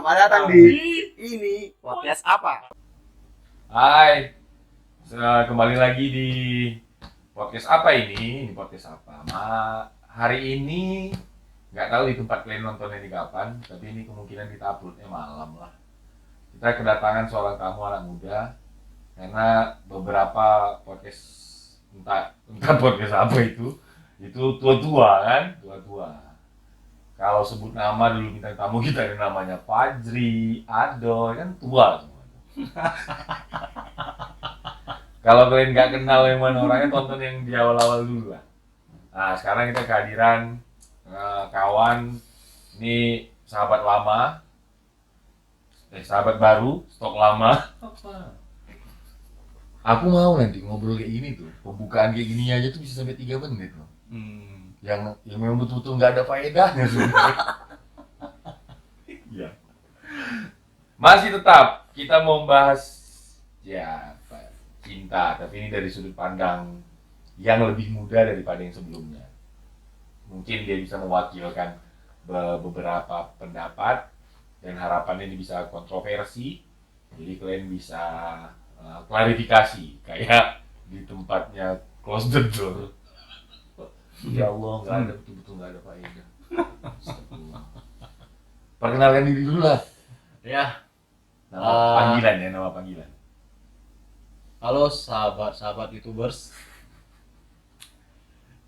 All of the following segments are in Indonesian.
Selamat datang di ini podcast apa? Hai, kembali lagi di podcast apa ini? Ini podcast apa? Hari ini nggak tahu di tempat kalian nontonnya di kapan, tapi ini kemungkinan kita uploadnya malam lah. Kita kedatangan seorang tamu anak muda, karena beberapa podcast entah podcast apa itu tua-tua kan, tua-tua. Kalau sebut nama dulu bintang tamu kita ada namanya Fajri, Ado, kan tua semua. Kalau kalian nggak kenal yang mana orangnya, tonton yang di awal-awal dulu lah. Nah, sekarang kita kehadiran kawan, ini sahabat lama, sahabat baru, stok lama. Aku mau nanti ngobrol kayak gini tuh, pembukaan kayak gini aja tuh bisa sampai 3 menit loh. Yang memang betul-betul nggak ada faedahnya sebenarnya. Iya. Masih tetap kita mau bahas cinta, tapi ini dari sudut pandang yang lebih muda daripada yang sebelumnya. Mungkin dia bisa mewakilkan beberapa pendapat dan harapannya ini bisa kontroversi. Jadi kalian bisa klarifikasi kayak di tempatnya close the door. Ya Allah, nggak ada, betul-betul nggak ada faedah. Perkenalkan diri dulu lah. Ya. Nama panggilan. Halo sahabat YouTubers.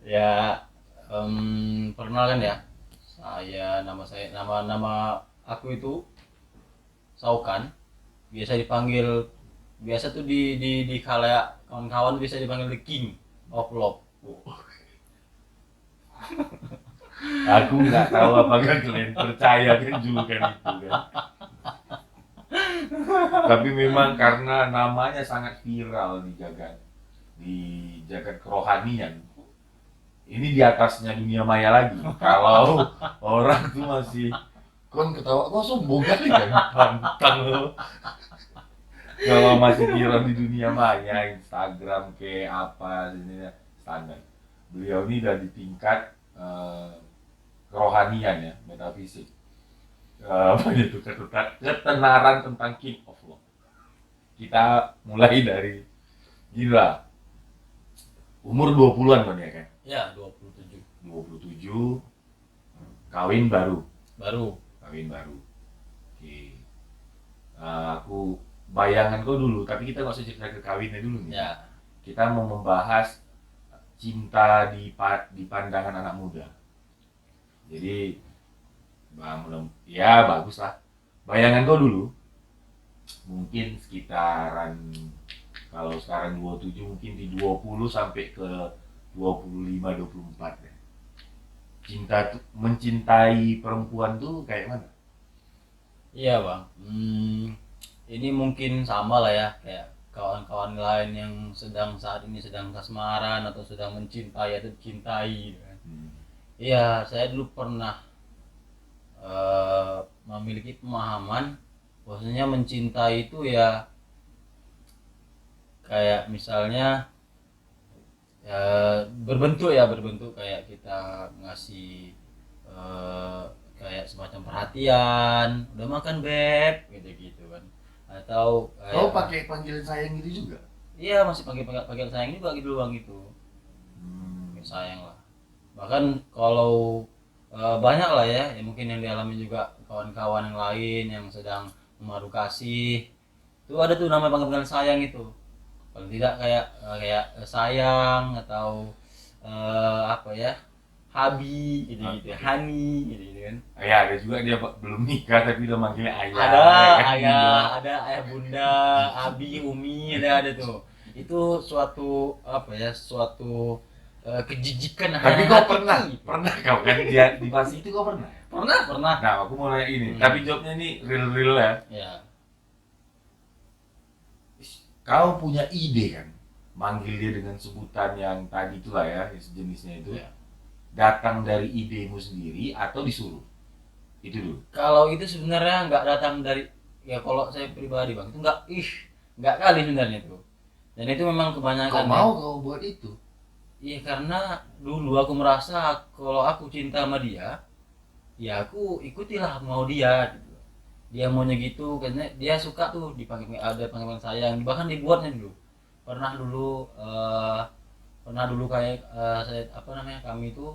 Ya, perkenalkan ya. Nama aku itu Saukan. Biasa tuh di khalayak kawan-kawan bisa dipanggil The King of Love. Aku nggak tahu apakah kalian percaya kan julukan itu kan. Tapi memang karena namanya sangat viral di jagat kerohanian. Ini di atasnya dunia maya lagi. Kalau orang tuh masih kon ketawa, kok sombong kali kan, pantang lo. Kalau masih viral di dunia maya, Instagram kayak apa ini standar. Beliau ini udah di tingkat kerohanian ya, metafisik. Apa itu ketenaran tentang King of Love. Kita mulai dari gila. Umur 20-an kan ya kan? Ya, 27. 27, kawin baru. Kawin baru. Oke. Aku bayangan kau dulu, tapi kita nggak usah cerita ke kawinnya dulu nih. Ya. Kita mau membahas cinta di pandangan anak muda. Jadi ya bagus lah. Bayangan kau dulu mungkin sekitaran, kalau sekarang 27 mungkin di 20 sampai ke 25-24 ya. Mencintai perempuan tuh kayak mana? Iya bang, ini mungkin sama lah ya kayak kawan-kawan lain yang saat ini sedang kasmaran atau sedang mencintai atau dicintai gitu kan. Iya, saya dulu pernah memiliki pemahaman bahwasanya mencintai itu ya kayak misalnya berbentuk kayak kita ngasih kayak semacam perhatian, udah makan beb gitu kan, atau Kau pakai panggilan sayang gitu juga? iya masih panggil sayang juga gitu bang gitu. Sayang lah, bahkan kalau banyak lah ya mungkin yang dialami juga kawan-kawan yang lain yang sedang memadu kasih itu ada tuh namanya panggilan sayang itu. Kalau tidak kayak sayang atau apa ya, habi gitu hani gitu kan. Ya ada juga dia belum nikah tapi udah manggilnya ayah. Ada ayah bunda, abi, umi, ada tuh. Itu suatu kejijikan. Tapi kau pernah kau kan dia di fase itu kau pernah? Pernah. Nah aku mau nanya ini, tapi jawabnya ini real ya. Ya. Kau punya ide kan, manggil dia dengan sebutan yang tadi itulah ya, yang sejenisnya itu. Ya. Datang dari idemu sendiri atau disuruh? Itu dulu. Kalau itu sebenarnya nggak datang dari, ya kalau saya pribadi bang itu nggak kali sebenarnya tuh. Dan itu memang kebanyakan. Kau mau kau buat itu? Iya, karena dulu aku merasa kalau aku cinta sama dia, ya aku ikutilah mau dia gitu. dia maunya gitu karena dia suka tuh dipanggil, ada panggilan sayang, bahkan dibuatnya dulu pernah dulu pernah dulu kayak saya apa namanya, kami itu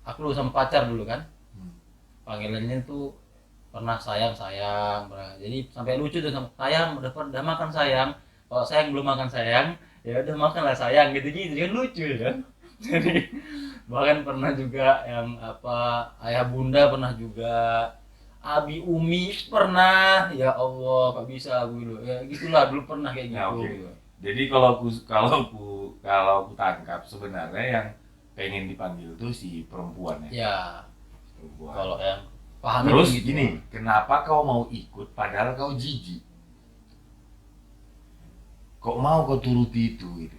aku dulu sama pacar dulu kan, Hmm. panggilannya tuh pernah sayang sayang pernah. Jadi sampai lucu tuh, sama sayang udah makan sayang, kalau sayang belum makan sayang ya udah makan lah sayang, gitu gitu kan, lucu ya kan. Jadi bahkan pernah juga yang apa, ayah bunda pernah juga, abi umi pernah, ya Allah kok bisa aku dulu ya gitulah, dulu pernah kayak Ya, gitu. oke. Jadi kalau aku tangkap sebenarnya yang pengen dipanggil tuh si perempuan ya. Ya Perempuan. kalau yang paham Terus itu gitu. gini, kenapa kau mau ikut padahal kau jijik? Kok mau kau turuti itu gitu?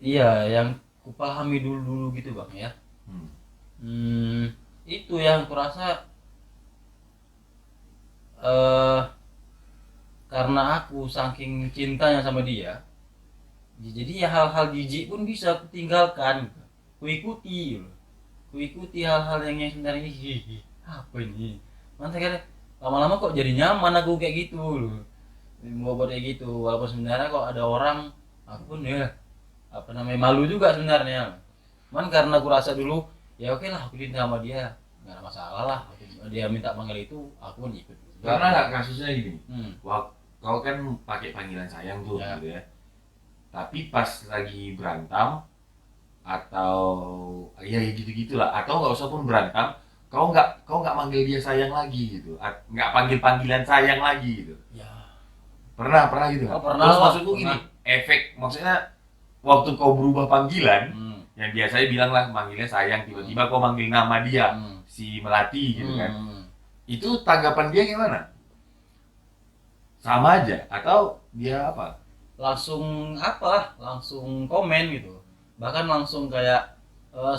Iya yang kupahami dulu dulu gitu bang ya. Hmm. Itu yang kurasa eh karena aku saking cintanya sama dia, jadi ya hal-hal jijik pun bisa aku tinggalkan, ku ikuti gitu. Ku ikuti hal-hal yang sebenarnya hihi apa ini, nanti kan lama-lama kok jadi nyaman aku kayak gitu loh, mau buat kayak gitu, walaupun sebenarnya kok ada orang, aku pun ya apa namanya malu juga sebenarnya, cuman karena aku rasa dulu ya oke lah aku cinta sama dia, nggak ada masalah lah, dia minta panggil itu aku pun ikut juga. Karena nggak kasusnya gini, Hmm. wah, kau kan pakai panggilan sayang tuh Ya. gitu ya. Tapi pas lagi berantem atau ya gitu-gitulah, atau nggak usah pun berantem, kau nggak manggil dia sayang lagi gitu, nggak panggil panggilan sayang lagi gitu. Ya. Pernah gitu nggak? Oh, pernah Terus lah, maksudku gini, pernah. efek maksudnya waktu kau berubah panggilan, Hmm. yang biasanya bilang lah manggilnya sayang, tiba-tiba kau manggil nama dia, Hmm. si Melati gitu kan. Hmm. Itu tanggapan dia gimana? Sama aja atau dia apa? Langsung apa, langsung komen gitu, bahkan langsung kayak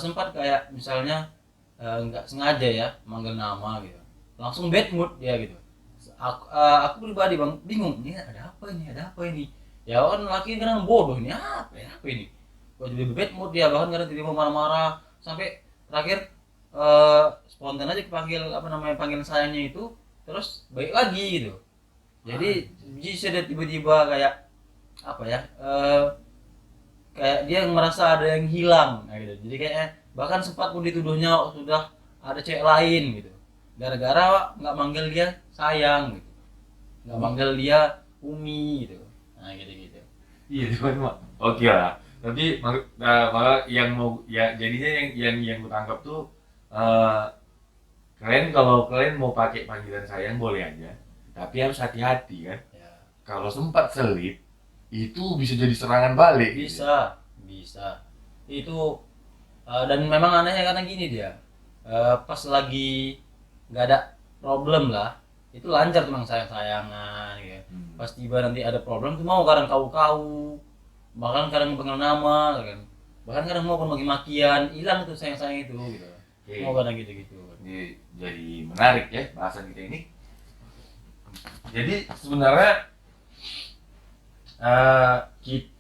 sempat kayak misalnya nggak sengaja ya manggil nama gitu, langsung bad mood dia gitu. Aku pribadi bang bingung, ini ada apa ini, ada apa ini, ya kan laki kadang bodoh, ini apa ini, kok jadi bad mood dia, bahkan kadang tiba-tiba marah-marah sampai terakhir spontan aja kepanggil apa namanya panggilan sayangnya itu, terus baik lagi gitu. Jadi bisa dia tiba-tiba kayak apa ya, kayak dia merasa ada yang hilang kayak gitu. Jadi kayaknya bahkan sempat pun dituduhnya sudah ada cewek lain gitu, gara-gara nggak manggil dia sayang gitu, nggak manggil dia umi gitu, nah gitu. Iya cuma oke lah. Tapi malah yang mau ya jadinya yang gue tangkap tuh eh, kalian kalau kalian mau pakai panggilan sayang boleh aja, tapi harus hati-hati kan. Ya Kalau sempat selip itu bisa jadi serangan balik. Gitu. bisa itu. Dan memang anehnya karena gini dia, pas lagi nggak ada problem lah itu lancar tuh memang sayang-sayangan gitu. Pas tiba nanti ada problem tuh mau kadang kau bahkan kadang panggil nama kan, bahkan kadang mau maki-makian, hilang tuh sayang-sayang itu gitu. Oke. Mau kadang gitu-gitu. Ini jadi menarik ya bahasan kita ini. Jadi sebenarnya kita,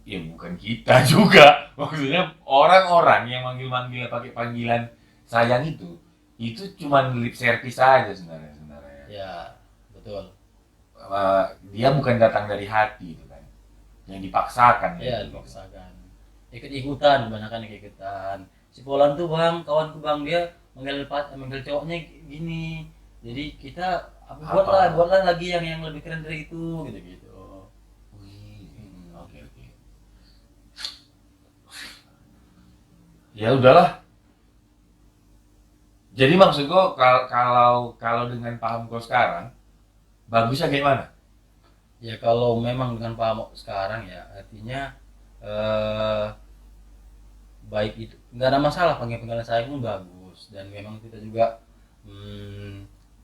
ya bukan kita juga, maksudnya orang-orang yang manggil-manggil pakai panggilan sayang itu cuma lip service aja sebenarnya. Ya betul. Dia bukan datang dari hati itu kan, yang dipaksakan. Ya gitu. dipaksakan, ikut-ikutan, kebanyakan ikut-ikutan. Si Polan tuh bang, kawanku bang, dia manggil cowoknya gini, jadi kita buatlah lagi yang lebih keren dari itu gitu. Wih, oke. Ya udahlah. Jadi maksud gua kalau dengan paham kau sekarang bagusnya gimana? Ya kalau memang dengan paham sekarang ya artinya eh, baik itu nggak ada masalah, panggilan saya pun bagus, dan memang kita juga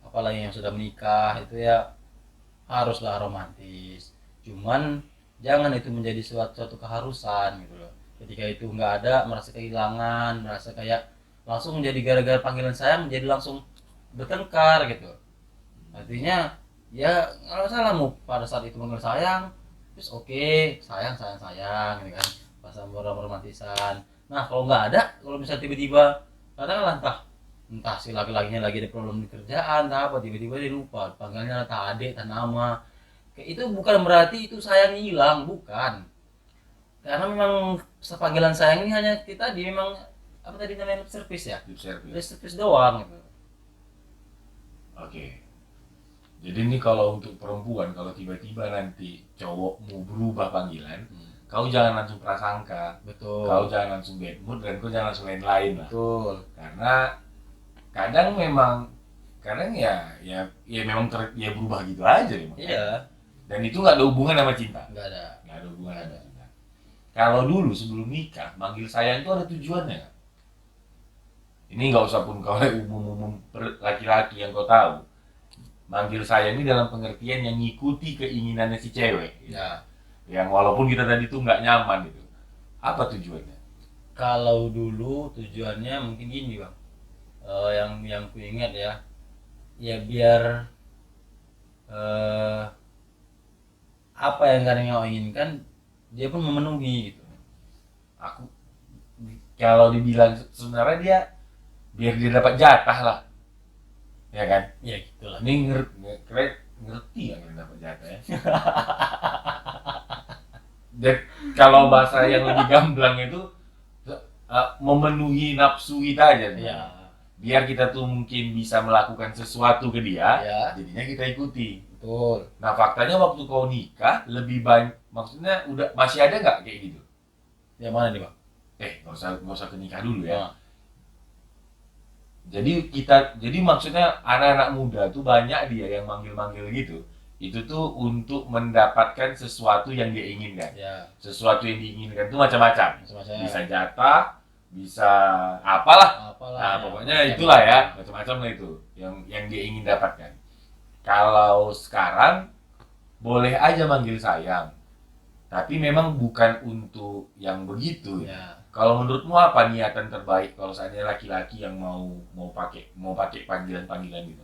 apalagi yang sudah menikah itu ya haruslah romantis, cuman jangan itu menjadi suatu keharusan gitu loh. Ketika itu nggak ada, merasa kehilangan, merasa kayak langsung menjadi gara-gara panggilan sayang menjadi langsung bertengkar gitu. Artinya ya nggak masalah mau pada saat itu manggil sayang, terus oke, sayang gitu kan, pas romantisan. Nah kalau nggak ada, kalau misalnya tiba-tiba katakanlah entah entah si laki-lakinya lagi ada problem di kerjaan, entah apa, tiba-tiba dia lupa panggilnya tak adik, tak nama. Kayak itu bukan berarti itu sayang hilang, bukan. Karena memang panggilan sayang ini hanya kita di memang apa tadi namanya lip service ya, Lip service. lip service doang gitu. Oke. Jadi ini kalau untuk perempuan, kalau tiba-tiba nanti cowokmu berubah panggilan, kau jangan langsung prasangka, Betul. kau jangan langsung bad mood, dan kau jangan langsung lain-lain lah. Betul. Karena kadang ya memang dia berubah gitu aja memang. Iya. Dan itu nggak ada hubungan sama cinta. Nggak ada. Nggak ada hubungan sama cinta. Kalau dulu sebelum nikah, manggil sayang itu ada tujuannya. Ini nggak usah pun kau umum-umum laki-laki yang kau tahu. Manggil sayang ini dalam pengertian yang ngikuti keinginannya si cewek. Ya. Yang walaupun kita tadi tuh nggak nyaman gitu. Apa tujuannya? Kalau dulu tujuannya mungkin gini bang, yang ku ingat ya biar apa yang kadang kau inginkan dia pun memenuhi gitu. Aku kalau dibilang sebenarnya dia biar dia dapat jatah lah, ya kan? Ya gitulah. Ini ngerti ya yang dapat jatah ya. Dan kalau bahasa yang lebih gamblang itu memenuhi nafsu kita aja. Ya. Biar kita tuh mungkin bisa melakukan sesuatu ke dia, Ya. jadinya kita ikuti. Betul. Nah faktanya waktu kau nikah lebih banyak, maksudnya udah masih ada nggak kayak gitu? Yang mana nih bang? Nggak usah ke nikah dulu ya. Nah. Jadi maksudnya anak-anak muda tuh banyak dia yang manggil-manggil gitu. Itu tuh untuk mendapatkan sesuatu yang dia inginkan. Ya. Sesuatu yang diinginkan itu macam-macam. Macam-macam. Bisa jatah, bisa apalah. Apalah. Nah, pokoknya itulah ya, macam-macam lah itu yang dia ingin dapatkan. Kalau sekarang boleh aja manggil sayang. Tapi memang bukan untuk yang begitu. Ya. Kalau menurutmu apa niatan terbaik kalau seandainya laki-laki yang mau pakai panggilan-panggilan gitu?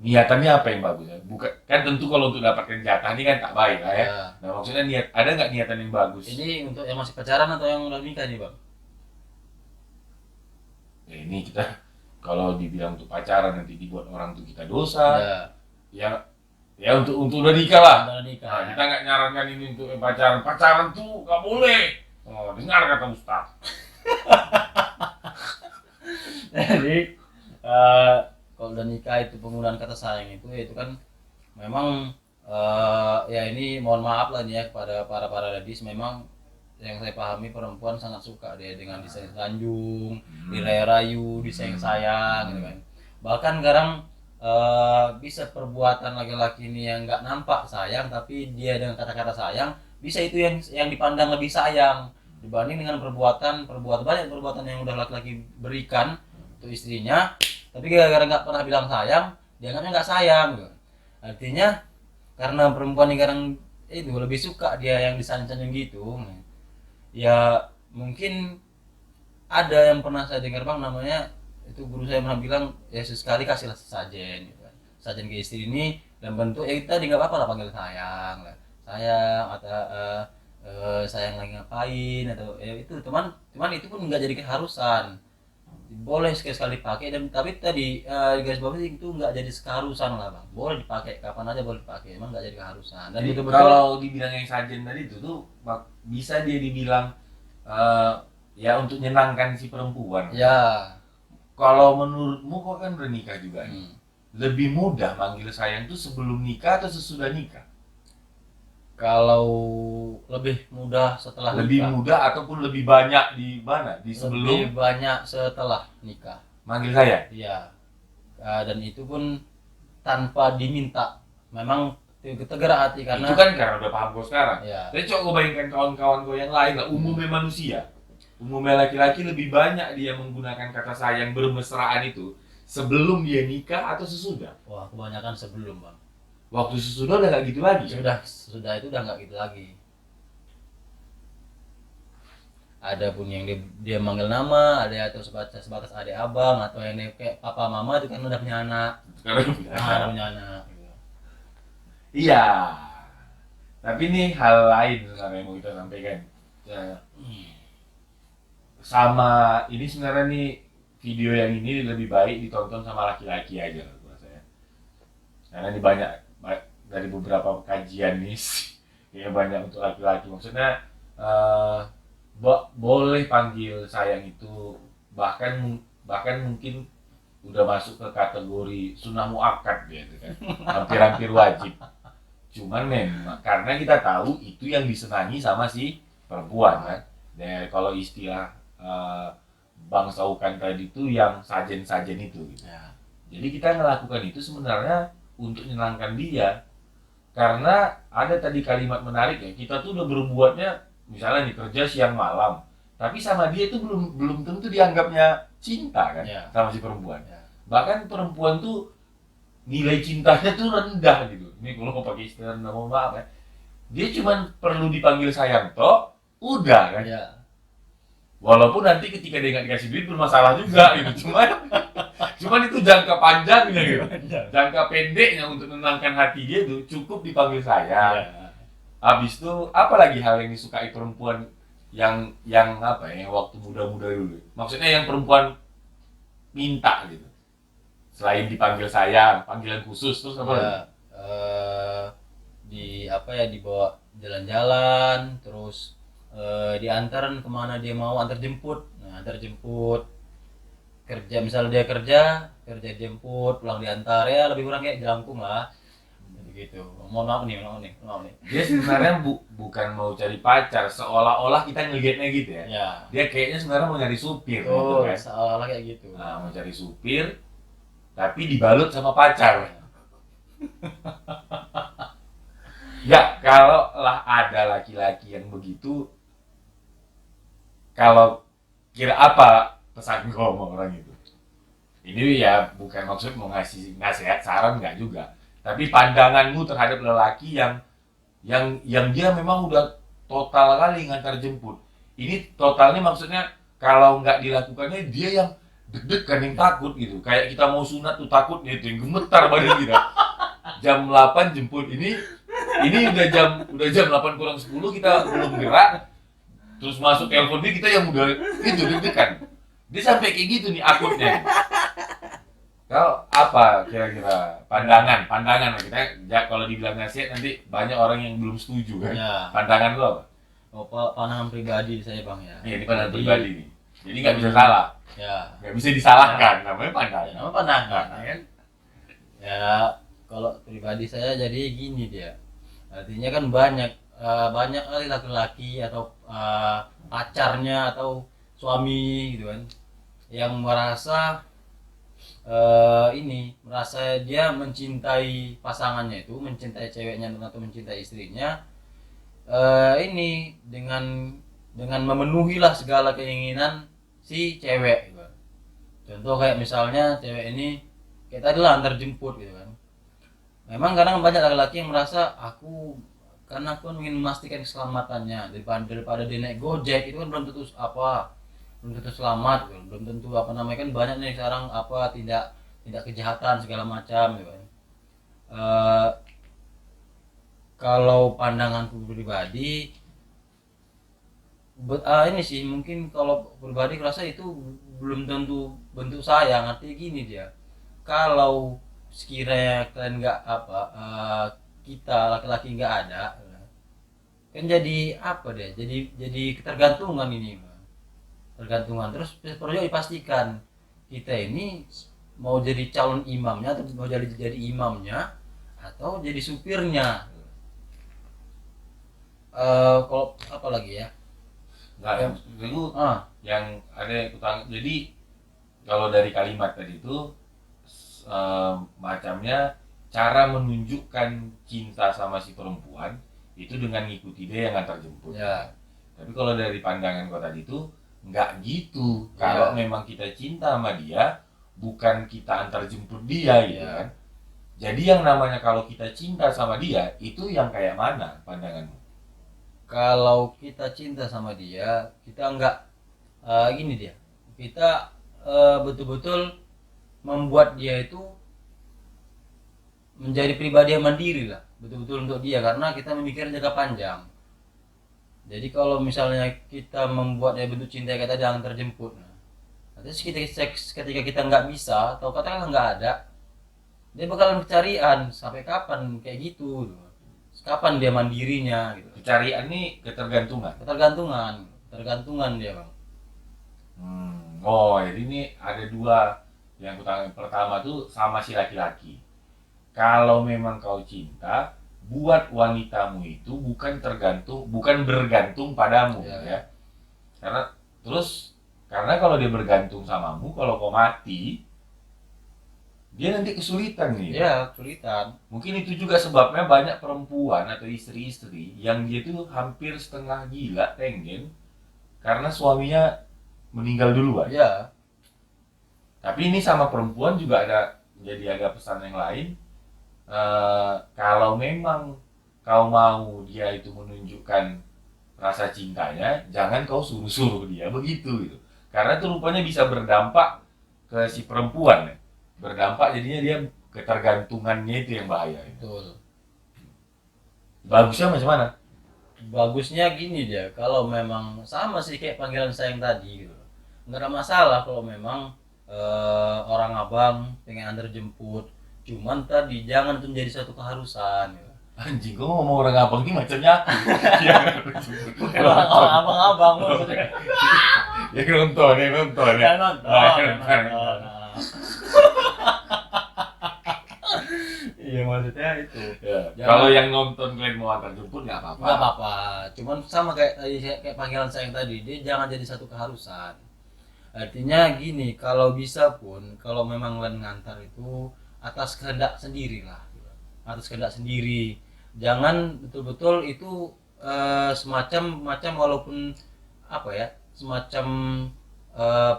Niatannya apa yang bagus ya? Bukan kan tentu kalau untuk dapatkan jatah ini kan tak baik lah ya. Ya. Nah, maksudnya ada nggak niatan yang bagus? Ini untuk yang masih pacaran atau yang udah nikah nih bang? Ya, ini kita kalau dibilang untuk pacaran nanti dibuat orang tuh kita dosa. Ya. Ya untuk udah nikah lah. Udah nikah. Nah, kita nggak nyarankan ini untuk yang pacaran. Pacaran tuh nggak boleh. Oh, dengar kata Ustaz. Jadi kalau udah nikah itu penggunaan kata sayang itu kan memang ya ini mohon maaf lah nih ya kepada para ladies, memang yang saya pahami perempuan sangat suka dia dengan disayang-sanjung, dirayu-rayu, disayang-sayang gitu kan. Bahkan kadang bisa perbuatan laki-laki ini yang nggak nampak sayang tapi dia dengan kata-kata sayang bisa itu yang dipandang lebih sayang dibanding dengan banyak perbuatan yang udah laki-laki berikan untuk istrinya, tapi gara-gara nggak pernah bilang sayang dianggapnya nggak sayang gitu. Artinya karena perempuan ini kadang itu lebih suka dia yang disayang-sayang gitu ya. Mungkin ada yang pernah saya dengar bang, namanya itu guru saya pernah bilang ya sesekali kasihlah sesajen gitu kan. Sesajen ke istri ini dan bentuk ya kita nggak apa-apa lah panggil sayang atau sayang lagi ngapain atau ya itu cuman itu pun nggak jadi keharusan, boleh sekali-sekali pakai dan tapi tadi di garis bawah itu nggak jadi keharusan lah bang, boleh dipakai kapan aja boleh dipakai, emang nggak jadi keharusan. Dan Jadi, betul-betul kalau dibilang yang sajen tadi itu tuh bisa dia dibilang ya untuk menyenangkan si perempuan. ya. Kalau menurutmu kok kan udah nikah juga nih. Lebih mudah manggil sayang tuh sebelum nikah atau sesudah nikah? Kalau lebih mudah setelah Lebih nikah. mudah ataupun lebih banyak di mana? Di sebelum Lebih banyak setelah nikah. manggil sayang? Iya. Dan itu pun tanpa diminta. Memang tegara hati karena Itu kan karena udah paham kau sekarang. ya. Tapi coba gue bayangkan kawan-kawan kau yang lain lah, umumnya manusia. Umumnya laki-laki lebih banyak dia menggunakan kata sayang bermesraan itu sebelum dia nikah atau sesudah. Wah, kebanyakan sebelum bang. Waktu sesudah udah nggak gitu lagi. Sudah itu udah nggak gitu lagi. Ada pun yang dia manggil nama, ada atau sebatas adik abang, atau yang dia kayak papa mama itu kan udah punya anak. Udah punya anak. Gitu. Iya. Tapi ini hal lain sebenarnya yang mau kita sampaikan. Ya. Sama ini sebenarnya nih video yang ini lebih baik ditonton sama laki-laki aja lah menurut saya. Karena ini dari beberapa kajian nih ya banyak untuk laki-laki. Maksudnya boleh panggil sayang itu bahkan mungkin udah masuk ke kategori sunnah muakkad gitu kan. Hampir-hampir wajib. Cuman memang karena kita tahu itu yang disenangi sama si perempuan kan. Dan kalau istilah Bang Saukan tadi itu yang sajen-sajen itu gitu. Ya. Jadi kita melakukan itu sebenarnya untuk menyenangkan dia. Karena ada tadi kalimat menarik ya, kita tuh udah berbuatnya misalnya nih kerja siang malam, tapi sama dia itu belum tentu dianggapnya cinta kan Ya. sama si perempuan. Ya. Bahkan perempuan tuh nilai cintanya tuh rendah gitu. Ini kalau mau pakai istilah mohon maaf ya. Dia cuma perlu dipanggil sayang toh, udah kan. Ya. Walaupun nanti ketika dia nggak dikasih duit bermasalah juga gitu. Cuman itu jangka panjangnya gitu. Jangka pendeknya untuk menenangkan hati dia tuh cukup dipanggil sayang. Ya. Habis itu apalagi hal yang disukai perempuan yang apa ya, yang waktu muda-muda dulu. Maksudnya yang perempuan minta gitu. Selain dipanggil sayang, panggilan khusus terus apa lagi? Dibawa jalan-jalan, terus diantarin kemana dia mau, antar jemput. Nah, antar jemput kerja, misalnya dia kerja jemput, pulang diantar, ya lebih kurang kayak jelangkung lah gitu. Mohon maaf nih. Dia sebenarnya bukan mau cari pacar, seolah-olah kita ngelihatnya gitu ya. Ya. Dia kayaknya sebenarnya mau nyari supir gitu Oh, kan. seolah-olah kayak gitu. Nah, mau cari supir tapi dibalut sama pacar. Ya, kalau lah ada laki-laki yang begitu, kalau kira apa pesan gue sama orang itu? Ini ya bukan maksud mau ngasih nasihat saran nggak juga, tapi pandanganmu terhadap lelaki yang dia memang udah total kali ngantar jemput. Ini totalnya maksudnya kalau nggak dilakukannya dia yang deg-degan, yang takut gitu. Kayak kita mau sunat tuh takut gitu, yang gemetar badan kita. Jam 8 jemput ini udah jam 8 kurang 10 kita belum gerak. Terus masuk telepon dia, kita yang udah itu deg-degan. Dia sampai kayak gitu nih akutnya. Kalau apa kira-kira pandangan kita ya, kalau dibilang nasihat nanti banyak orang yang belum setuju kan. Ya. Pandangan lu apa? Pandangan pribadi saya Bang ya. Iya, ini pandangan pribadi nih. Jadi nggak bisa salah. Ya. Nggak bisa disalahkan, namanya pandangan. Nama pandangan Nah, kan. Ya, kalau pribadi saya jadi gini dia. Artinya kan banyak kali laki-laki atau pacarnya atau suami gitu kan yang merasa dia mencintai pasangannya itu, mencintai ceweknya atau mencintai istrinya dengan memenuhi lah segala keinginan si cewek gitu. Contoh kayak misalnya cewek ini kayak tadi lah antar jemput gitu kan. Memang kadang banyak laki-laki yang merasa karena aku ingin memastikan keselamatannya daripada dia naik Gojek itu kan belum tentu selamat gitu. Belum tentu kan banyak nih sekarang tidak kejahatan segala macam gitu kan. Kalau pandanganku pribadi ini sih mungkin kalau pribadi kerasa itu belum tentu bentuk sayang. Artinya gini dia, kalau sekiranya kalian kita laki-laki nggak ada kan jadi jadi ketergantungan terus perlu dipastikan kita ini mau jadi calon imamnya atau mau jadi imamnya atau jadi supirnya. Kalau apa lagi ya dulu yang ada jadi kalau dari kalimat tadi itu macamnya cara menunjukkan cinta sama si perempuan itu dengan ngikuti dia yang antar jemput. Ya. Tapi kalau dari pandangan kau tadi itu nggak gitu. Kalau memang kita cinta sama dia, bukan kita antar jemput dia gitu kan. Jadi yang namanya kalau kita cinta sama dia itu yang kayak mana pandanganmu? Kalau kita cinta sama dia, kita nggak kita betul-betul membuat dia itu menjadi pribadi yang mandiri lah, betul-betul untuk dia, karena kita memikirkan jangka panjang. Jadi kalau misalnya kita membuat dia bentuk cinta kayak tadi antar jemput, Terus ketika kita nggak bisa atau katakanlah nggak ada, dia bakalan kecarian sampai kapan kayak gitu. Kapan dia mandirinya gitu. Kecarian nih ketergantungan. Tergantungan dia bang. Oh, jadi ini ada dua yang pertama tuh sama si laki-laki. Kalau memang kau cinta, buat wanitamu itu bukan bergantung padamu ya. Karena kalau dia bergantung samamu, kalau kau mati, dia nanti kesulitan nih. Iya, kesulitan. Mungkin itu juga sebabnya banyak perempuan atau istri-istri yang dia tuh hampir setengah gila, tenggen, karena suaminya meninggal duluan. Iya. Tapi ini sama perempuan juga ada pesan yang lain. Kalau memang kau mau dia itu menunjukkan rasa cintanya, jangan kau suruh-suruh dia begitu gitu. Karena itu rupanya bisa berdampak ke si perempuan ya. Berdampak jadinya dia ketergantungannya itu yang bahaya. Betul. Bagusnya macam mana? Bagusnya gini dia, kalau memang sama sih kayak panggilan sayang tadi gitu. Nggak ada masalah kalau memang orang abang pengen antar jemput, cuman tadi jangan itu menjadi satu keharusan gitu. Anjing, kok ngomong orang abang ini macamnya aku. Orang abang-abang maksudnya. Ya nonton ya. Ya nonton. Iya maksudnya itu. Ya. Kalau yang nonton kalian mau antar jemput nggak apa-apa. Nggak apa-apa, cuman sama kayak panggilan sayang tadi, dia jangan jadi satu keharusan. Artinya gini, kalau bisa pun, kalau memang kalian ngantar itu atas kehendak sendiri lah, atas kehendak sendiri. Jangan betul-betul itu semacam walaupun apa ya, semacam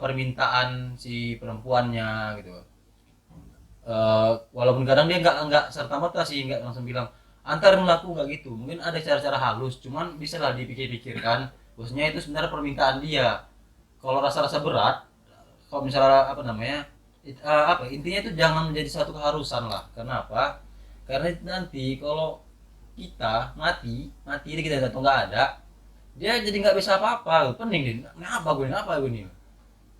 permintaan si perempuannya gitu. Walaupun kadang dia nggak serta merta sih, nggak langsung bilang antarin aku, nggak gitu. Mungkin ada cara-cara halus, cuman bisa lah dipikir-pikirkan. Bosnya itu sebenarnya permintaan dia. Kalau rasa-rasa berat, kalau misalnya apa namanya, intinya itu jangan menjadi satu keharusan lah. Karena apa? Karena nanti kalau kita mati ini kita atau nggak ada, dia jadi nggak bisa apa-apa. Pening deh. Kenapa gue nih?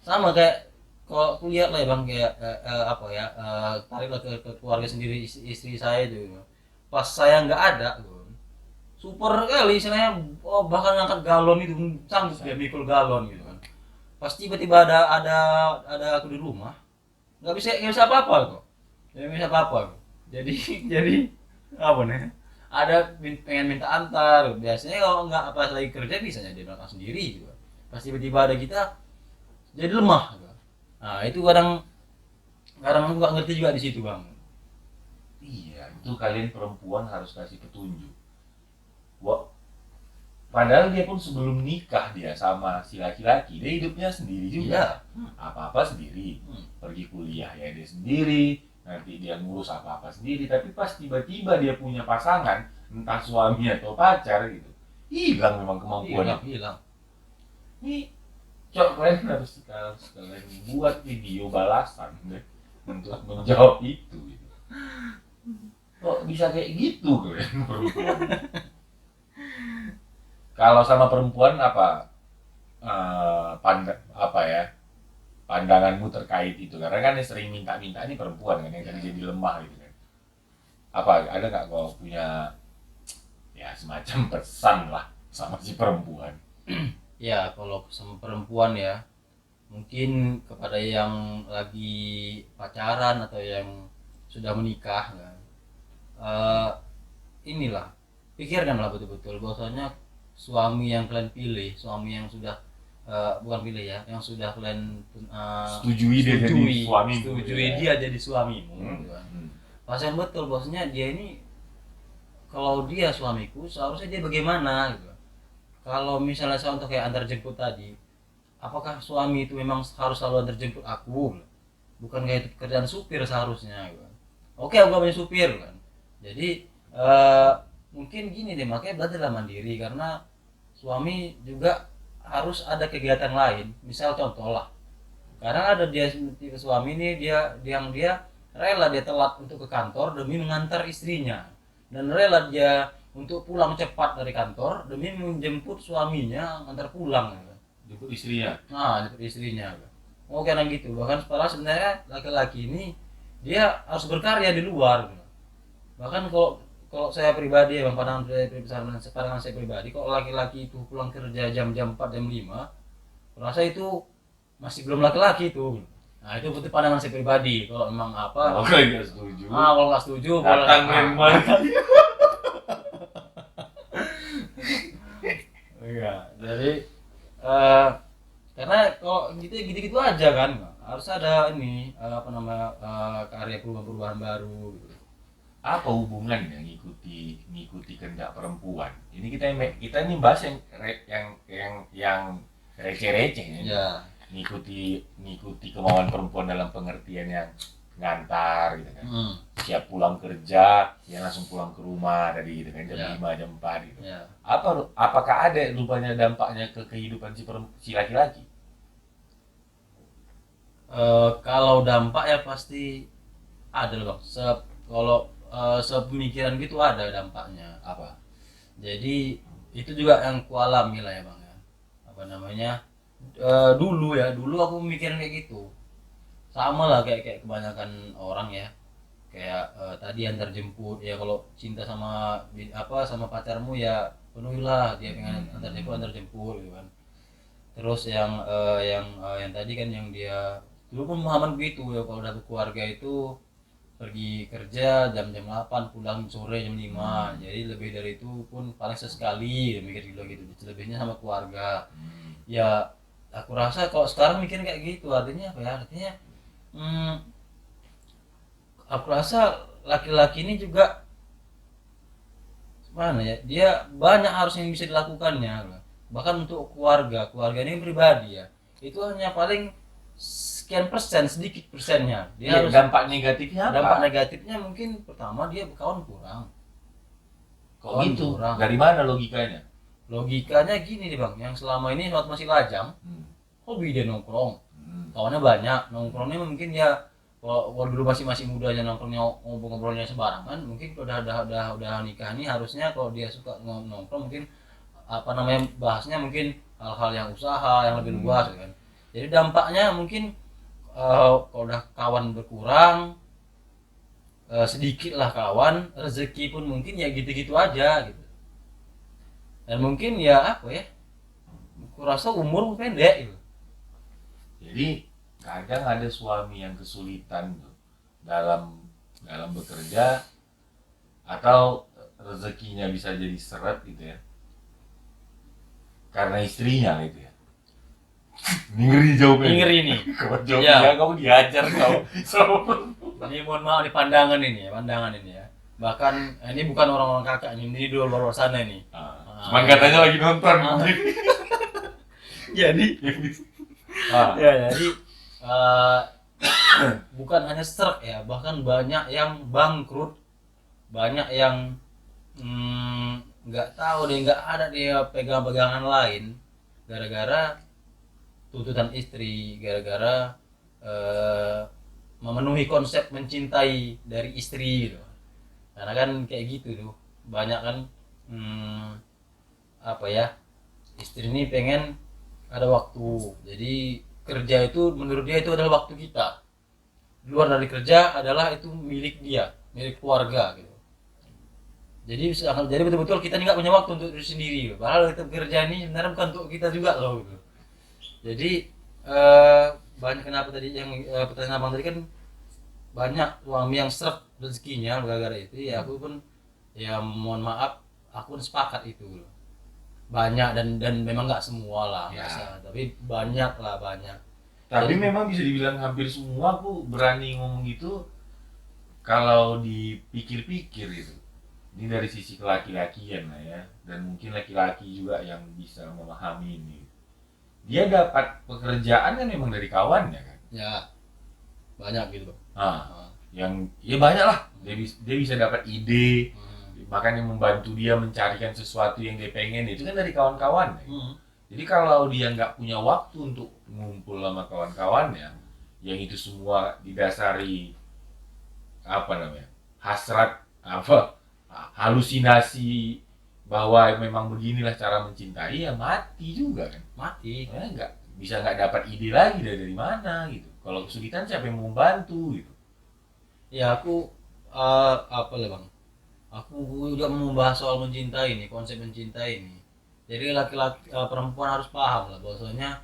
Sama kayak kalau aku lihat lah ya bang, kayak tariklah ke keluarga sendiri, istri saya itu. Pas saya nggak ada, super kali istilahnya, bahkan ngangkat galon itu sanggup dia mikul galon gitu kan. Pas tiba-tiba ada aku di rumah, nggak bisa apa-apa kok, nggak bisa apa-apa. Jadi apa nih? Ada pengen minta antar, biasanya kalau nggak apa lagi kerja bisanya dia berangkat sendiri gitu. Pas tiba-tiba ada kita, jadi lemah. Gitu. Nah itu kadang aku nggak ngerti juga di situ bang. Iya, itu kalian perempuan harus kasih petunjuk. Padahal dia pun sebelum nikah dia sama si laki-laki, dia hidupnya sendiri juga. Iya. Apa-apa sendiri. Pergi kuliah ya dia sendiri, nanti dia ngurus apa-apa sendiri. Tapi pas tiba-tiba dia punya pasangan, entah suami atau pacar gitu, hilang memang kemampuannya. Hilang. Ini kalian harus kalian buat video balasan deh, untuk menjawab itu gitu. Kok bisa kayak gitu kalian perempuan? Kalau sama perempuan apa pandanganmu terkait itu? Karena kan yang sering minta-minta ini perempuan kan, yang tadi jadi lemah gitu kan. Apa ada nggak kau punya ya semacam pesan lah sama si perempuan? Ya kalau sama perempuan ya, mungkin kepada yang lagi pacaran atau yang sudah menikah kan, inilah pikirkanlah betul-betul bahwasanya suami yang kalian pilih, suami yang sudah bukan pilih ya, yang sudah kalian setujui dia jadi suamimu gitu kan. Pastikan betul bahwasanya dia ini, kalau dia suamiku seharusnya dia bagaimana gitu. Kalau misalnya saya untuk kayak antar jemput tadi, apakah suami itu memang harus selalu antar jemput aku? Bukan kayak itu pekerjaan supir seharusnya gitu. Oke, aku gak punya supir kan. Jadi mungkin gini deh, makanya belajarlah mandiri, karena suami juga harus ada kegiatan lain. Misal contoh lah, karena ada dia suami ini, dia rela dia telat untuk ke kantor demi mengantar istrinya, dan rela dia untuk pulang cepat dari kantor demi menjemput suaminya antar pulang. jemput istrinya. Nah, jemput istrinya. Oh karena gitu. Bahkan padahal sebenarnya laki-laki ini dia harus berkarya di luar. Bahkan kalau saya pribadi, bang, pandangan saya pribadi, kalau laki-laki itu pulang kerja jam 4 jam 5, rasa itu masih belum laki-laki itu. Nah itu betul pandangan saya pribadi. Kalau memang apa? Oke, nggak setuju. Kalau nggak setuju, Datang memang. Iya, jadi karena kalau gitu aja kan, harus ada ini karya perubahan baru. Gitu. Apa hubungannya ngikuti kehendak perempuan? Ini kita ini bahas yang receh-receh ya. Ya. Ngikuti kemauan perempuan dalam pengertian yang ngantar gitu kan. Hmm. Siap pulang kerja, ya langsung pulang ke rumah tadi gitu kan jam Ya. 5 jam 4 gitu. Ya. Apakah ada rupanya dampaknya ke kehidupan si laki-laki? Kalau dampak ya pasti ada loh, bang. Kalau sepemikiran gitu ada dampaknya. Apa? Jadi itu juga yang kualami lah ya bang ya. Apa namanya? Dulu aku mikirin kayak gitu. Sama lah kayak kebanyakan orang ya. Kayak tadi antar jemput ya, kalau cinta sama pacarmu ya penuhilah dia pengen antar jemput gitu kan. Terus yang tadi kan yang dia dulu pemahaman begitu ya, kalau udah berkeluarga itu pergi kerja jam 8 pulang sore jam 5, jadi lebih dari itu pun paling sesekali mikir gitu, selebihnya sama keluarga. Ya aku rasa kalau sekarang mikir kayak gitu artinya apa ya, artinya aku rasa laki-laki ini juga mana ya, dia banyak harus yang bisa dilakukannya, bahkan untuk keluarga ini pribadi ya, itu hanya paling sekian persen, sedikit persennya dia harus. Dampak negatifnya apa? Dampak negatifnya mungkin pertama dia kawan kurang. Kok gitu? Dari mana logikanya? Logikanya gini nih bang, yang selama ini waktu masih lajang, hobi dia nongkrong, kawannya banyak, nongkrongnya mungkin ya kalau dulu masih mudanya nongkrongnya ngobrolnya sembarangan, mungkin kalau udah nikah nih harusnya kalau dia suka nongkrong mungkin bahasnya mungkin hal-hal yang usaha yang lebih luas kan. Jadi dampaknya mungkin kalau udah kawan berkurang, sedikit lah kawan, rezeki pun mungkin ya gitu-gitu aja gitu. Dan mungkin ya apa ya, aku rasa umur pendek gitu. Jadi kadang ada suami yang kesulitan tuh dalam bekerja atau rezekinya bisa jadi seret gitu ya, karena istrinya gitu ya. Ini ngeri jawabnya. Ngeri nih. Kalau jawabnya kamu diajar kau. Ini mohon maaf di pandangan ini ya. Bahkan ini bukan orang-orang kakak ini di luar sana nih. Cuman katanya lagi nonton. Jadi jadi bukan hanya stroke ya, bahkan banyak yang bangkrut, banyak yang nggak tahu deh, nggak ada dia pegangan lain gara-gara tuntutan istri, gara-gara memenuhi konsep mencintai dari istri gitu. Karena kan kayak gitu tuh banyak kan istri ini pengen ada waktu, jadi kerja itu menurut dia itu adalah waktu kita, luar dari kerja adalah itu milik dia, milik keluarga gitu. Jadi betul-betul kita nggak punya waktu untuk diri sendiri, padahal itu kerja ini sebenarnya bukan untuk kita juga loh gitu. Jadi banyak kenapa tadi yang pertanyaan abang tadi kan banyak suami yang seret rezekinya gara-gara itu ya, aku pun ya mohon maaf aku pun sepakat itu banyak dan memang nggak semua lah ya. Tapi banyak. Tapi memang bisa dibilang hampir semua, aku berani ngomong gitu kalau dipikir-pikir gitu. Ini dari sisi laki-lakian lah ya, dan mungkin laki-laki juga yang bisa memahami ini. Dia dapat pekerjaan kan memang dari kawannya kan? Ya, banyak gitu. Yang ya banyak lah. Dia bisa dapat ide, bahkan yang membantu dia mencarikan sesuatu yang dia pengen itu kan dari kawan-kawan. Jadi kalau dia nggak punya waktu untuk ngumpul sama kawan-kawannya, yang itu semua didasari hasrat halusinasi bahwa memang beginilah cara mencintai, ya mati juga kan. Mati. Ya, bisa nggak dapat ide lagi dari mana gitu. Kalau kesulitan siapa yang mau membantu gitu. Ya aku apa lah bang, aku juga mau membahas soal mencintai ini, konsep mencintai ini. Jadi laki-laki perempuan harus paham lah bahwasanya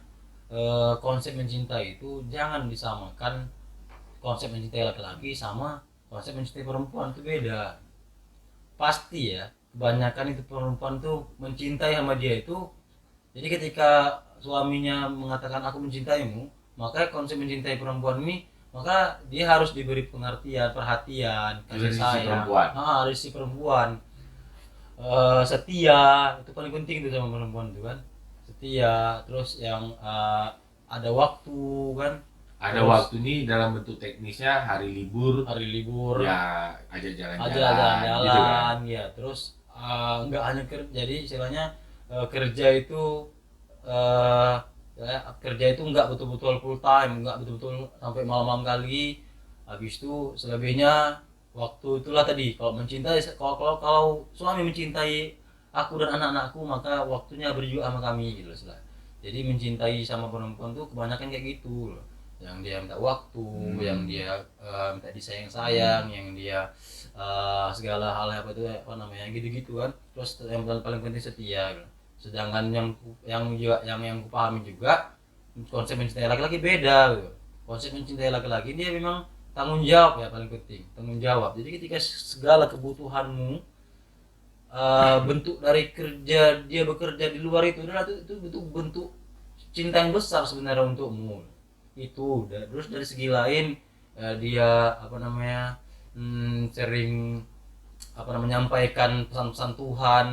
konsep mencintai itu jangan disamakan konsep mencintai laki-laki sama konsep mencintai perempuan, itu beda. Pasti ya kebanyakan itu perempuan tuh mencintai sama dia itu, jadi ketika suaminya mengatakan aku mencintaimu, maka konsep mencintai perempuan ini, maka dia harus diberi pengertian, perhatian, kasih Dari si sayang. perempuan. Dari si perempuan. Setia itu paling penting tuh sama perempuan itu kan. Setia, terus yang ada waktu kan. Ada Terus waktu nih dalam bentuk teknisnya hari libur ya ajak aja jalan-jalan jalan-jalan gitu kan. ya. Terus nggak hanya kerja, jadi istilahnya kerja itu kerja itu nggak betul-betul full time, nggak betul-betul sampai malam-malam kali. Habis itu selebihnya waktu itulah tadi, kalau mencintai, kalau suami mencintai aku dan anak-anakku, maka waktunya berdua sama kami gitu loh. Jadi mencintai sama perempuan tuh kebanyakan kayak gitu loh, yang dia minta waktu, yang dia minta disayang-sayang, yang dia segala hal apa itu apa namanya gitu-gitu kan. Terus yang paling penting setia gitu. Sedangkan yang kupahami juga, konsep mencintai laki-laki beda gitu. Konsep mencintai laki-laki dia memang tanggung jawab, ya paling penting tanggung jawab. Jadi ketika segala kebutuhanmu bentuk dari kerja, dia bekerja di luar itu adalah itu bentuk cinta yang besar sebenarnya untukmu itu. Terus dari segi lain dia apa namanya sering apa namanya menyampaikan pesan-pesan Tuhan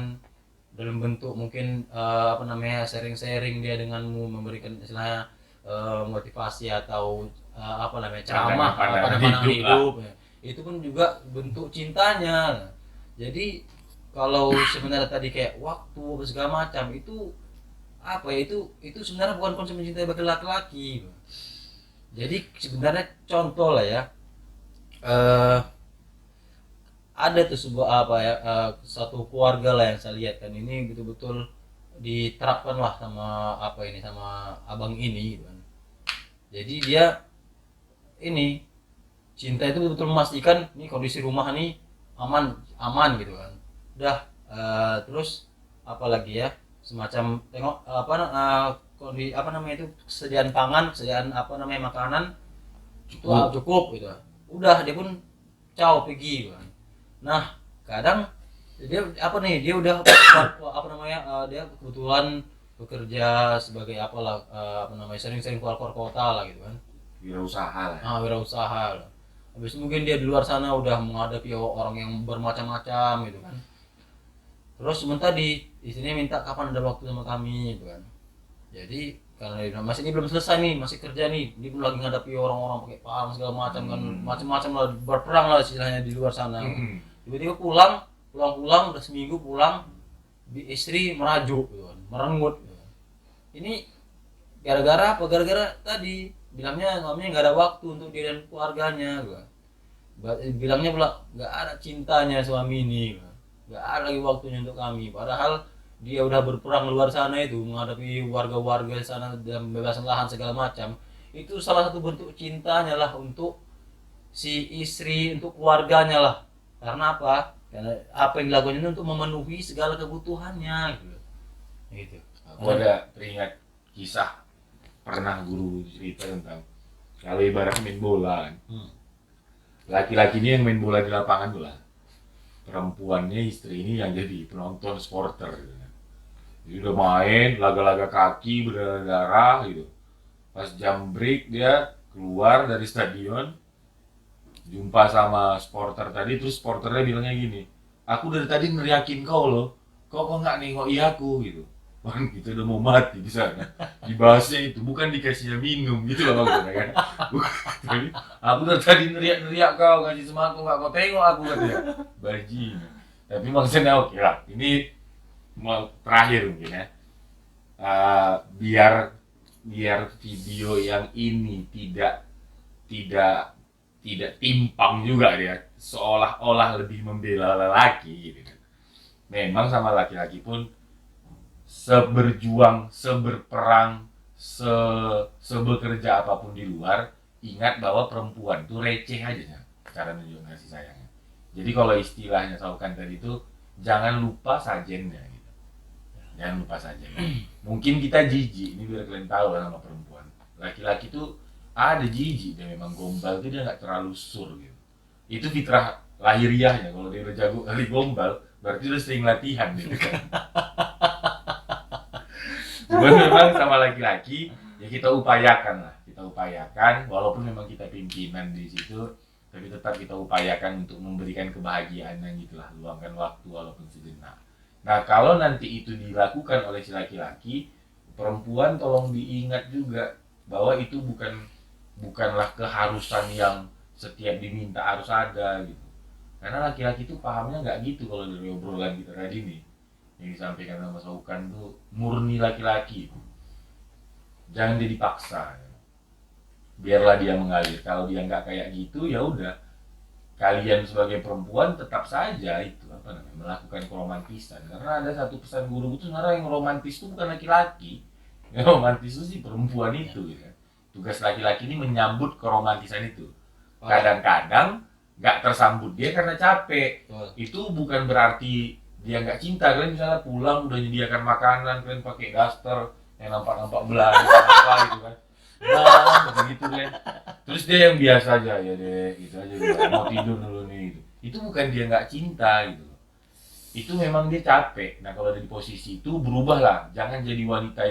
dalam bentuk mungkin apa namanya sharing-sharing dia denganmu, memberikan istilahnya motivasi atau apa namanya ceramah pandangan hidup ya. Itu pun juga bentuk cintanya. Jadi kalau sebenarnya tadi kayak waktu segala macam itu apa ya, itu sebenarnya bukan konsep mencintai bagi laki-laki. Jadi sebenarnya contoh lah ya, ada tuh sebuah apa ya satu keluarga lah yang saya lihat kan, ini betul-betul diterapkan lah sama apa ini, sama abang ini gitu kan. Jadi dia ini cinta itu betul-betul memastikan nih kondisi rumah nih aman gitu kan. Udah terus apalagi ya, semacam tengok apa kondisi apa namanya itu, kesediaan pangan, kesediaan apa namanya makanan itu cukup gitu. Udah dia pun pergi gitu kan. Nah kadang dia apa nih, dia udah apa namanya dia kebetulan bekerja sebagai apalah apa namanya sering-sering keluar kota lah gitu kan, Wirausaha lah. wirausaha lah. Habis itu mungkin dia di luar sana udah menghadapi orang yang bermacam-macam gitu kan. Terus sementara di sini minta kapan ada waktu sama kami gitu kan. Jadi karena dia bilang, masih ini belum selesai nih, masih kerja nih, dia belum lagi menghadapi orang-orang pakai paham segala macam kan, macam-macam lah, berperang lah istilahnya di luar sana. Tiba-tiba pulang udah seminggu pulang, istri merajuk gitu kan, merengut gitu. Ini gara-gara apa? Gara-gara tadi bilangnya suaminya nggak ada waktu untuk dia dan keluarganya gitu. Bilangnya pula nggak ada cintanya suami ini gitu. Nggak ada lagi waktunya untuk kami, padahal dia udah berperang luar sana itu menghadapi warga-warga sana dan bebasan lahan segala macam. Itu salah satu bentuk cintanya lah untuk si istri, untuk keluarganya lah. Karena apa? Karena apa yang dilakukan itu untuk memenuhi segala kebutuhannya gitu. Aku ada teringat kisah, pernah guru cerita tentang kalau ibarat main bola kan. Laki-laki ini yang main bola di lapangan tuh lah, perempuannya, istri ini yang jadi penonton supporter gitu. Jadi udah main laga-laga kaki berdarah gitu. Pas jam break dia keluar dari stadion, jumpa sama supporter tadi, terus supporternya bilangnya gini, aku dari tadi neriakin kau loh, kok nggak nengoki aku gitu. Bang, kita udah mau mati di sana. Dibahasnya itu bukan dikasihnya minum gitu loh maksudnya kan. Bukan, aku dari tadi neriak-neriak kau, ngasih semangat nggak kau tengok aku katanya. Bajingan. Tapi maksudnya oke lah, ini terakhir mungkin ya. Biar video yang ini tidak timpang juga dia, seolah-olah lebih membela lelaki gitu kan. Memang sama laki-laki pun seberjuang, seberperang, sebekerja apapun di luar, ingat bahwa perempuan itu receh aja cara nunjukin kasih sayangnya. Jadi kalau istilahnya Saukan tadi itu, jangan lupa sajennya gitu. Jangan lupa sajennya. Mungkin kita jijik, ini biar kalian tahu lah sama perempuan. Laki-laki tuh ada jijik, dia memang gombal tuh dia nggak terlalu sur gitu. Itu fitrah lahiriahnya. Kalau dia udah jago kali gombal, berarti udah sering latihan gitu kan. Cuman memang sama laki-laki ya kita upayakan lah, kita upayakan walaupun memang kita pimpinan di situ, tapi tetap kita upayakan untuk memberikan kebahagiaan yang gitulah, luangkan waktu walaupun sejenak. Nah kalau nanti itu dilakukan oleh si laki-laki, perempuan tolong diingat juga bahwa itu bukanlah keharusan yang setiap diminta harus ada gitu. Karena laki-laki itu pahamnya nggak gitu. Kalau dari obrolan kita tadi nih yang disampaikan sama Saukan tuh murni laki-laki, jangan jadi paksa, biarlah dia mengalir. Kalau dia nggak kayak gitu ya udah, kalian sebagai perempuan tetap saja itu melakukan keromantisan. Karena ada satu pesan guru itu sebenarnya yang romantis itu bukan laki-laki, yang romantis itu si perempuan itu gitu kan. Tugas laki-laki ini menyambut keromantisan itu. Kadang-kadang nggak tersambut dia karena capek. Itu bukan berarti dia nggak cinta. Kalian misalnya pulang udah menyediakan makanan, kalian pakai daster yang nampak-nampak belah apa gitu kan, nah begitu kan. Terus dia yang biasa aja, ya deh gitu aja gitu. Mau tidur dulu nih gitu. Itu bukan dia nggak cinta gitu, itu memang dia capek. Nah kalau ada di posisi itu berubahlah, jangan jadi wanita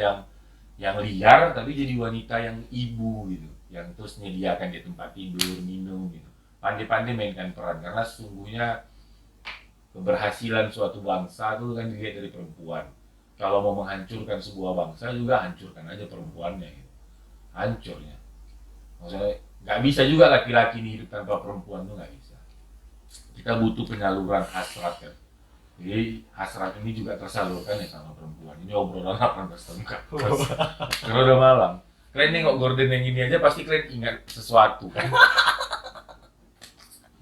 yang liar, tapi jadi wanita yang ibu gitu, yang terus menyediakan dia tempat tidur, minum gitu, pandai-pandai mainkan peran. Karena sesungguhnya keberhasilan suatu bangsa itu kan dilihat dari perempuan. Kalau mau menghancurkan sebuah bangsa juga hancurkan aja perempuannya gitu. Hancurnya. Maksudnya nggak bisa juga laki-laki ini hidup tanpa perempuan tuh nggak bisa. Kita butuh penyaluran hasrat kan. Jadi hasrat ini juga tersalurkan ya sama perempuan. Ini obrolan 18 tahun ke atas. Karena udah malam. Kalian nengok Gordon yang ini aja pasti kalian ingat sesuatu kan.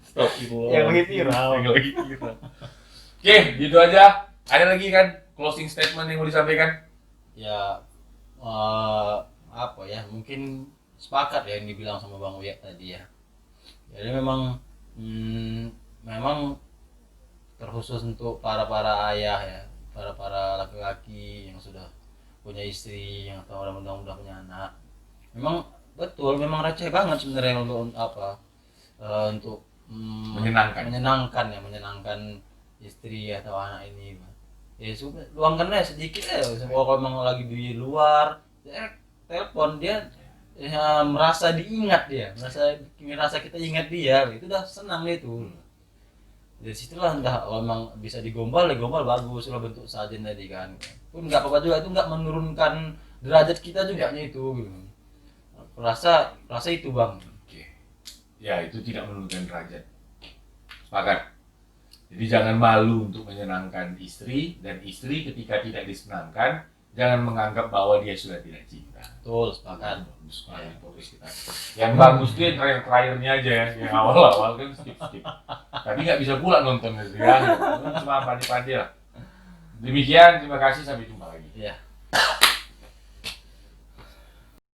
Stop itu. Yang lagi viral. Yang lagi viral. Oke, gitu aja. Ada lagi kan closing statement yang mau disampaikan? Ya apa ya, mungkin sepakat ya yang dibilang sama Bang Uyak tadi ya. Jadi memang memang terkhusus untuk para ayah ya, para laki-laki yang sudah punya istri, yang atau orang udah punya anak. Memang betul, memang receh banget sebenarnya untuk apa, untuk menyenangkan istri atau anak ini. Ya luangkan aja sedikit ya. Kalau memang lagi di luar, telepon dia, ya, merasa diingat dia, merasa kita ingat dia, itu udah senang itu. Dari situlah entah kalau memang bisa digombal, ya gombal bagus lah bentuk sajen tadi kan. Pun nggak apa-apa juga, itu nggak menurunkan derajat kita juga nya itu. Gitu. Rasa itu Bang. Oke. Ya itu tidak menurunkan derajat. Sepakat. Jadi jangan malu untuk menyenangkan istri, dan istri ketika tidak disenangkan jangan menganggap bahwa dia sudah tidak cinta. Betul, sepakat. Bagus sekali podcast kita. Yang bagus tuh yang terakhir-terakhirnya aja ya, yang awal-awal kan skip. Tapi nggak bisa pula nonton gitu ya. Cuma pandai-pandai lah. Demikian, terima kasih, sampai jumpa lagi. Iya.